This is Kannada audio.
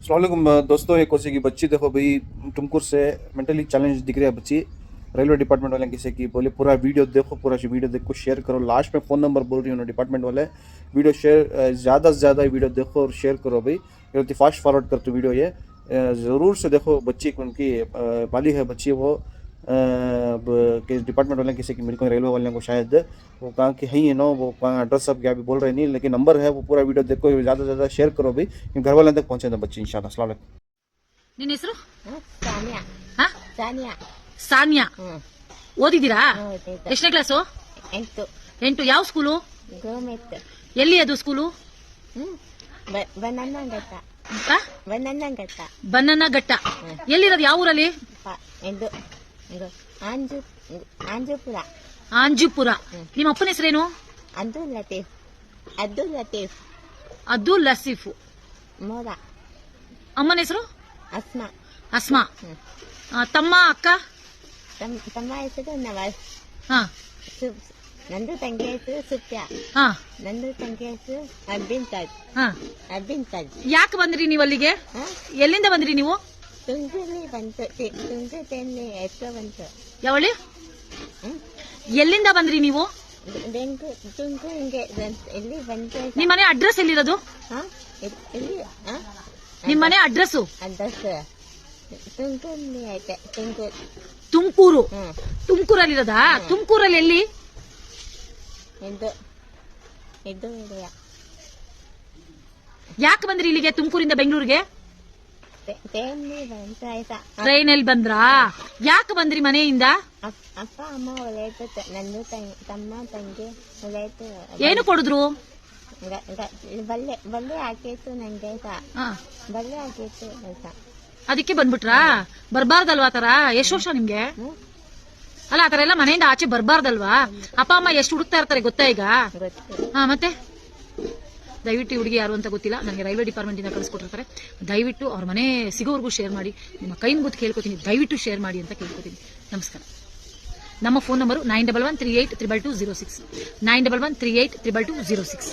अस्सलामुअलैकुम दोस्तों, एक कोसी की बच्ची देखो भाई, तुमकुर से मेंटली चैलेंज दिख रही है बच्ची। रेलवे डिपार्टमेंट वाले किसी की बोले पूरा वीडियो देखो, पूरा वीडियो देखो, शेयर करो। लास्ट में फ़ोन नंबर बोल रही हूँ डिपार्टमेंट वाले। वीडियो शेयर ज़्यादा से ज़्यादा वीडियो देखो और शेयर करो भाई। ये फास्ट फॉरवर्ड कर तो वीडियो ये ज़रूर से देखो। बच्ची उनकी बाली है बच्ची, वो डिपार्टमेंट वाले किसी की मेरे को रेलवे वाले को शायद वो कहाँ की है ही नो, वो कहाँ एड्रेस सब क्या भी बोल रहे नहीं, लेकिन नंबर है। वो पूरा वीडियो देखो, ज़्यादा से ज़्यादा शेयर करो भाई, घर वाले तक पहुँचे बच्ची इंशाल्लाह। अस्सलाम वालेकुम। ನಿನ್ನ ಹೆಸರು ಸಾನಿಯಾ ಹಾ ಸಾನಿಯಾ ಸಾನ್ಯಾ. ಓದಿದ್ದೀರಾ? ಓದಿದ್ದೆ. ಎಷ್ಟನೇ ಕ್ಲಾಸು? 8 8. ಯಾವ ಸ್ಕೂಲು? ಗೋಮೆತ್ ಎಲ್ಲಿ ಅದು ಸ್ಕೂಲು? ಬನನ್ನಘಟ್ಟ ಆ? ಬನನ್ನಘಟ್ಟ ಬನ್ನನಘಟ್ಟ. ಎಲ್ಲಿರೋದು? ಯಾವ ಊರಲ್ಲಿ? ಇದು ಆಂಜು ಆಂಜುಪುರ ಆಂಜುಪುರ. ನಿಮ್ಮ ಅಪ್ಪನ ಹೆಸರೇನು? ಅಬ್ದುಲ್ ಲತೀಫ್ ಅಬ್ದುಲ್ ಲತೀಫ್ ಅಬ್ದುಲ್ ಲಸೀಫ್. ಮೋರ ಅಮ್ಮನ ಹೆಸರು? ಅಸ್ಮಾ ಅಸ್ಮಾ. ತಮ್ಮ ಅಕ್ಕ? ತಮ್ಮ ಹೆಸರು ನವಾಜ್. ಹಾ ನಂದು ತಂಗಿ ಹೆಸರು ಸುಪ್ಯ. ಹಾ ನಂದು ತಂಗಿ ಹೆಸರು ಅರ್ಬಿನ್ ತಾಜ್. ಹಾ. ಅರ್ಬಿನ್ ತಾಜ್. ಯಾಕೆ ಬಂದ್ರಿ ನೀವು ಅಲ್ಲಿಗೆ? ಎಲ್ಲಿಂದ ಬಂದ್ರಿ ನೀವು? ತುಂಗಲ್ಲಿ ಬಂತು, ತುಂಗದಲ್ಲಿ ಎಷ್ಟೋ ಬಂತು. ಯಾವಳಿ? ಎಲ್ಲಿಂದ ಬಂದ್ರಿ ನೀವು? ಬೆಂಗು ತುಂಗು ಹಿಂಗೆ ಎಲ್ಲಿ ಬಂತು. ನಿಮ್ಮ ಮನೆ ಅಡ್ರೆಸ್ ಎಲ್ಲಿರೋದು? ಎಲ್ಲಿ ನಿಮ್ಮ ಮನೆ ಅಡ್ರೆಸ್? ಅಡ್ರೆಸ್ ತುಂಗಲ್ಲಿ ಐತೆ. ತುಮಕೂರು. ತುಮಕೂರಲ್ಲಿ ತುಮಕೂರಲ್ಲಿ ಎಲ್ಲಿ? ಇದು ಇದು ಇದೆಯಾ? ಯಾಕೆ ಬಂದ್ರಿ ಇಲ್ಲಿಗೆ ತುಮಕೂರಿಂದ ಬೆಂಗಳೂರಿಗೆ? ಟ್ರೈನಲ್ಲಿ ಬಂತ ಆಯ್ತಾ? ಟ್ರೈನಲ್ಲಿ ಬಂದ್ರಾ? ಯಾಕೆ ಬಂದ್ರಿ ಮನೆಯಿಂದ? ಅಪ್ಪ ಅಮ್ಮ ಒಳ್ಳೆಯ್ತು, ನಂದು ತಮ್ಮ ತಂಗಿ ಒಳ್ಳೆಯ್ತು. ಏನು ಕೊಡಿದ್ರು? ಬಲ್ಲೆ ಹಾಕಿತ್ತು ನಂಗೆ ಆಯ್ತಾ? ಬಲ್ಲೆ ಹಾಕಿತ್ತು ಆಯ್ತಾ? ಅದಕ್ಕೆ ಬಂದ್ಬಿಟ್ರಾ? ಬರ್ಬಾರ್ದಲ್ವಾ ಆತರ? ಎಷ್ಟು ವರ್ಷ ನಿಮ್ಗೆ? ಅಲ್ಲ ಆತರ ಎಲ್ಲ ಮನೆಯಿಂದ ಆಚೆ ಬರ್ಬಾರ್ದಲ್ವಾ? ಅಪ್ಪ ಅಮ್ಮ ಎಷ್ಟು ಹುಡುಕ್ತಾ ಇರ್ತಾರೆ ಗೊತ್ತಾ ಈಗ? ಹಾ ಮತ್ತೆ ದಯವಿಟ್ಟು ಹುಡುಗಿ ಯಾರು ಅಂತ ಗೊತ್ತಿಲ್ಲ ನನಗೆ, ರೈಲ್ವೆ ಡಿಪಾರ್ಟ್ಮೆಂಟ್ ಇಂದ ಕಳಿಸ್ಕೊಟ್ಟಿರ್ತಾರೆ. ದಯವಿಟ್ಟು ಅವ್ರ ಮನೆ ಸಿಗೋವರೆಗೂ ಶೇರ್ ಮಾಡಿ. ನಿಮ್ಮ ಕೈ ಮುಗಿದು ಕೇಳ್ಕೊತೀನಿ, ದಯವಿಟ್ಟು ಶೇರ್ ಮಾಡಿ ಅಂತ ಕೇಳ್ಕೊತೀನಿ. ನಮಸ್ಕಾರ. ನಮ್ಮ ಫೋನ್ ನಂಬರು 9113832206 9113832206.